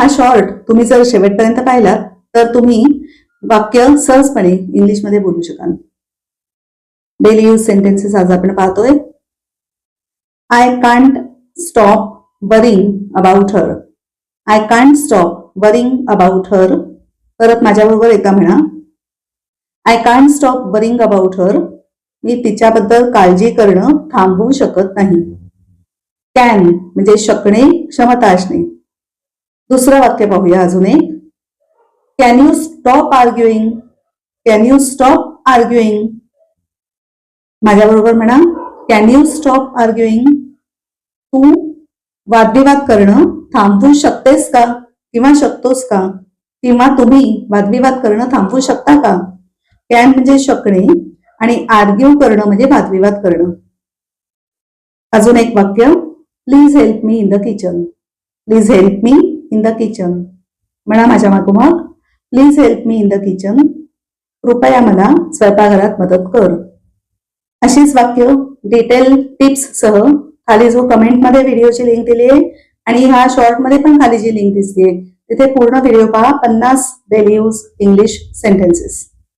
हा शॉर्ट तुम्ही जर शेवटपर्यंत पाहिलात तर तुम्ही वाक्य सहजपणे इंग्लिशमध्ये बोलू शकाल. डेली यूज सेंटेन्सेस आज आपण पाहतोय. I can't stop worrying about her. I can't stop worrying about her. परत माझ्याबरोबर एका म्हणा. I can't stop worrying about her. मी तिच्याबद्दल काळजी करणं थांबवू शकत नाही. कॅन म्हणजे शकणे, क्षमता असणे. दुसरं वाक्य पाहूया अजून एक. Can you stop arguing. Can you stop arguing. माझ्याबरोबर म्हणा. Can you stop arguing. तू वादविवाद करणं थांबवू शकतेस का किंवा शकतोस का, किंवा तुम्ही वादविवाद करणं थांबवू शकता का. कॅन म्हणजे शकणे आणि आर्ग्यू करणं म्हणजे वादविवाद करणं. अजून एक वाक्य. Please help me in the kitchen. Please help me in the kitchen. म्हणा माझ्या मागोमाग. Please help me in the kitchen. कृपया मला स्वयंपाकघरात मदत कर. अशीच वाक्य डिटेल टिप्स सह खाली जो कमेंटमध्ये व्हिडिओची लिंक दिली आहे आणि ह्या शॉर्टमध्ये पण खाली जी लिंक दिसते तिथे पूर्ण व्हिडिओ पहा. 50 डेली यूज इंग्लिश सेंटेन्सेस.